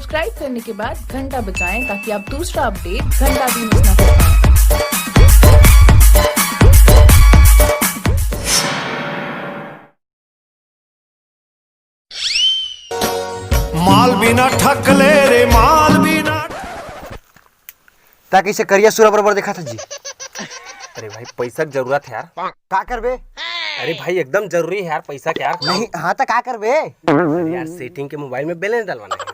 Subscribe करने के बाद घंटा बजाएं ताकि आप दूसरा अपडेट घंटा भी मिस ना कर पाएं। माल बिना ठकले रे माल बिना ताकि इसे करिया सूरा बराबर देखा था जी। अरे भाई पैसा की जरूरत है यार। का करबे? अरे भाई एकदम जरूरी है यार पैसा क्या यार। नहीं हाँ तो का करबे यार सेटिंग के मोबाइल में बैलेंस डलवाना है।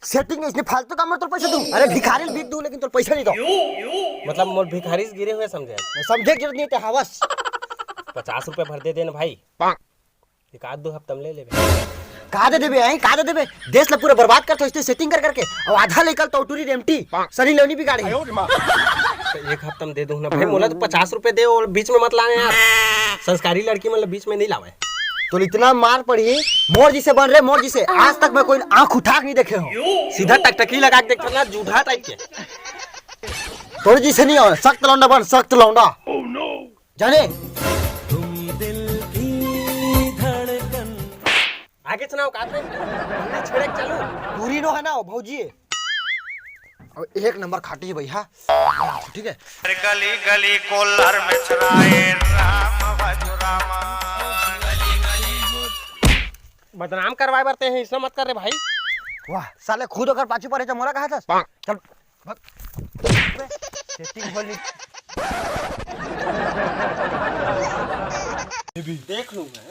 सेटिंग इसने फालतू काम में तो पैसा दूं। अरे भिखारी बीत दूं लेकिन तो पैसा नहीं दो। मतलब मोर भिखारी से गिरे हुए समझे। समझे कि नहीं ते हवस 50 रुपए भर दे देना भाई। एक आध दो हफ्ता में ले ले। का दे देबे आई का दे देबे देश ला पूरा बर्बाद कर तो इसने सेटिंग कर करके और आधा लेकर तो टूरी रेमटी सनी लेवनी बिगाड़ी। तो एक हफ्ता में दे दूं ना भाई। मोला तो 50 रुपए दे और बीच में मत लाने यार। संस्कारी लड़की मतलब बीच में नहीं लावे। तो इतना मार पड़ी मोर जी से बन रहे मोर जी से आज तक मैं कोई आंख उठा के नहीं देखे हो। सीधा टकटकी लगा के देखता ना जूठा टाइप के। तोड़ जी से नहीं हो सख्त लौंडा बन सख्त लौंडा। जाने आगे चलाओ काफे छेड़े चलो दूरी नो है ना भौजी और एक नंबर खाटी है भैया ठीक है। गली गली कोलर में चराए राम भजो रामा। बदनाम करवाए बरते हैं इसमें मत कर रहे भाई। वाह साले खुद अगर पाछू पड़े तो मोरा कहा था चल सेटिंग होली देख लूं मैं।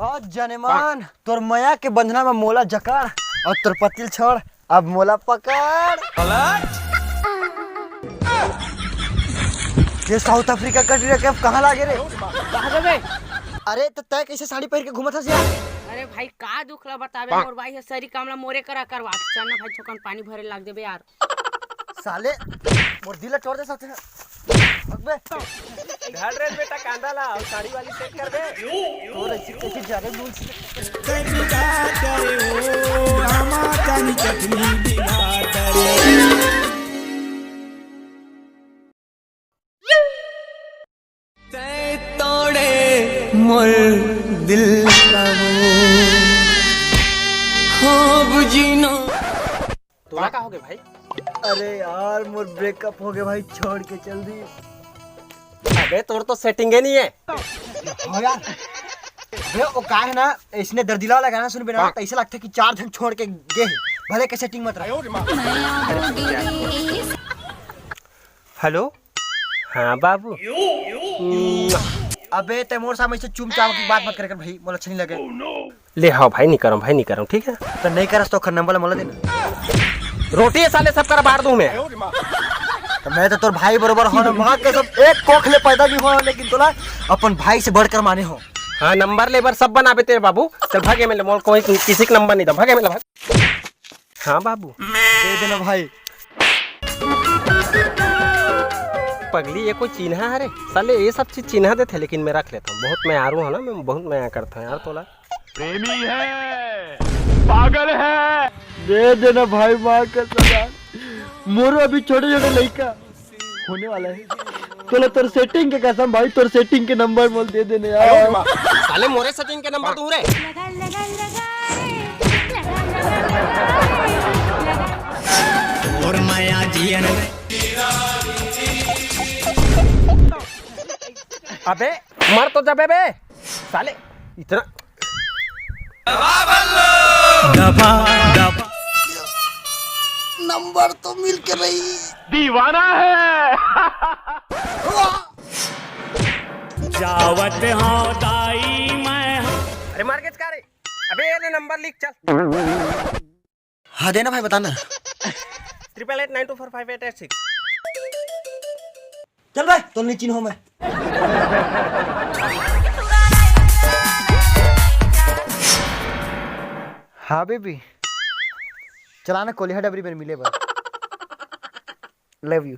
आज जनेमान तोर मया के बंधना में मोला जकड़ और तोर पतिल छोड़ अब मोला पकड़। ये साउथ अफ्रीका कंट्री के कहां लागे रे? कहां गए? अरे तो तय कैसे साड़ी पहन के घूमत हस यार? अरे भाई का दुख ला बतावे मोर भाई है सरी कामला मोरे करवा चलना भाई छोकन पानी भरे लाग देबे यार। साले मोर दिल तोड़ दे सकते हैं अबे घर रे बेटा कांदा ला और साड़ी वाली सेट कर दे। और ऐसी कैसे जा रहे दूर से तोड़े मोर दिल हो बुझिनो। तोला का हो गए भाई? अरे यार मोर ब्रेकअप हो गया भाई छोड़ के चल दी। अबे तोर तो सेटिंग ही नहीं है। हो यार बे वो का है ना इसने दर्दिला वाला गाना सुन बिना ऐसा लगता है कि 4 दिन छोड़ के गए भले के सेटिंग मत रहा। हेलो हाँ बाबू। अबे ते मोर सामने से चुम चाव की बात मत कर भाई मोला अच्छा नहीं लगे। ले हाँ भाई नहीं करूँ ठीक है। तो नहीं करस तो खर नंबर मोला देना। रोटी साले सब कर बार दूं मैं। तो मैं तो तोर भाई बरोबर हो ना मां के सब एक कोख ले पैदा भी हो लेकिन तोला अपन भाई से बढ़कर माने हो। हाँ नंबर लेबर सब बनाबे तेरे बाबू। चल भागे मेरे मोल कोई किसी का नंबर नहीं था भागे मेरे भाग। हाँ बाबू दे देना भाई। पगली ये कोई चिन्हा है रे साले ये सब चीज चिन्हा देते लेकिन मैं रख लेता हूँ। बहुत मैं आरू हूँ ना मैं बहुत मैं करता हूँ यार। तोला प्रेमी है पागल है। दे देना भाई मां का सजा मोर अभी छोटे छोटे लड़का होने वाला है। तोला तोर सेटिंग के कसम भाई तोर सेटिंग के नंबर मोल दे देने यार। साले मोरे सेटिंग के नंबर दूं रे। और माया जियन अबे मर तो जा बे साले इतना दबा दबा नंबर तो मिल के रही दीवाना है। जावत हो दाई मैं। अरे मार के रे। अबे ये ले नंबर लिख चल। हाँ देना भाई बताना। 8889245886। चल भाई तो नहीं चिन्ह मैं। हाँ बेबी चलाना कोलिहा डबरी में मिले बस। Love you.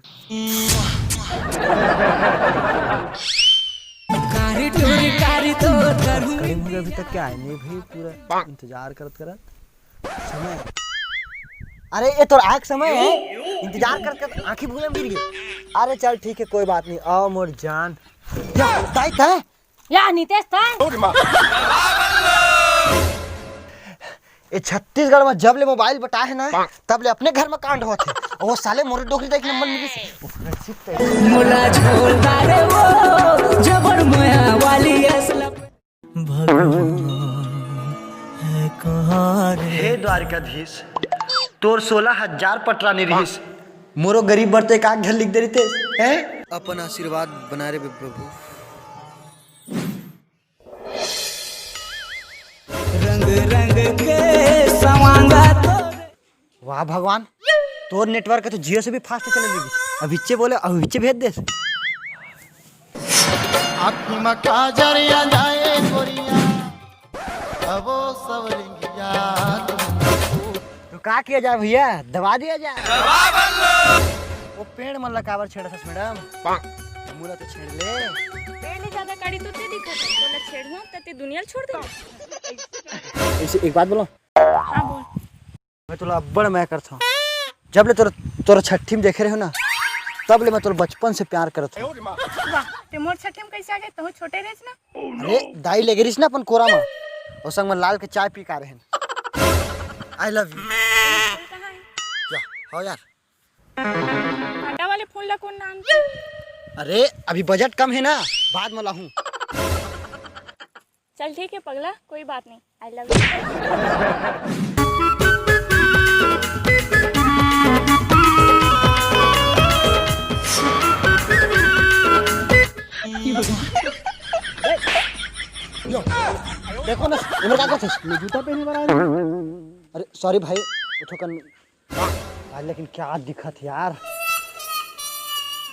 अभी तक क्या है नहीं भाई पूरा इंतजार करत समय। अरे ये तो आँख समय है इंतजार कर आँखें भूले गिर गई। अरे चल ठीक है कोई बात नहीं आओ मोर जान। या नितेश था ये छत्तीसगढ़ में जब ले मोबाइल बटा है ना तब ले अपने घर में कांड होते और वो साले मोरे डोकरी तक नंबर मिली से मोला छोड़ता रे वो जबर माया वाली असला हे द्वारकाधीश तोर 16,000 पटरानी रहीस मोरो गरीब बरते का घर लिख दे रही थे हैं अपन आशीर्वाद बना रे प्रभु। रंग रंग के सवांगा तो वाह भगवान तोर नेटवर्क तो जियो से भी फास्ट चले लगी अब इच्चे बोले अब इच्चे भेज दे आपकी मक्का जरिया जाए गोरिया अब वो सब रिंगिया तो का किया जाए भैया दबा दिया जाए वो पेड़ मन लकावर छेड़ सस मैडम मुला तो छेड़ ले पहले ज्यादा काड़ी तो ते दिखत बोला छेड़ ना तते दुनिया छोड़ दे। ऐसे एक बात बोलो हां बोल। मैं तुला अब्बड़ मैं करता हूँ जब ले तोरा छठी में देखे रहे हो ना तब ले मैं तोरा बचपन से प्यार करता हूँ। वाह ते मोर छठे में कैसे आ गए तो छोटे रहिस ना अरे दाई ले गिरिस ना अपन कोरा में और संग में लाल के चाय पी का रहे आई लव यू क्या हो यार कांटा वाले फूल ला कौन नाम अरे अभी बजट कम है ना बाद में लाऊं चल ठीक है पगला कोई बात नहीं आई लव यू। देखो ना उम्र का कुछ मैं जूता पहने वाला अरे सॉरी भाई उठो कर भाई लेकिन क्या दिखत यार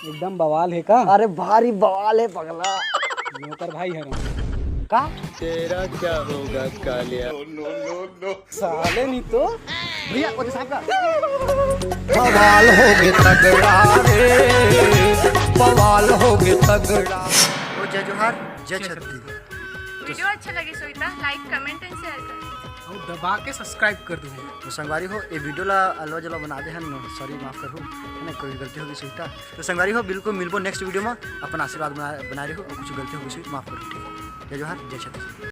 एकदम बवाल है का? अरे भारी बवाल है पगला नौकर भाई है का तेरा क्या होगा कालिया साले नहीं तो भैया वो साहब का बवाल होगे तगड़ा रे बवाल होगे तगड़ा वो जय जोहार जय छत्तीसगढ़। वीडियो अच्छा लगे सोईता लाइक कमेंट एंड शेयर कर और दबा के सब्सक्राइब कर दूँ। तो संगवारी हो ये वीडियो ला अलवा जला बना दे हन सॉरी माफ करूँ है ना कोई गलती होगी सुईता तो संगवारी हो बिल्कुल मिलबो नेक्स्ट वीडियो में अपन आशीर्वाद बना रही हो और कुछ गलती होगी सुई माफ करो ठीक है जय जोहार जय छत्तीसगढ़।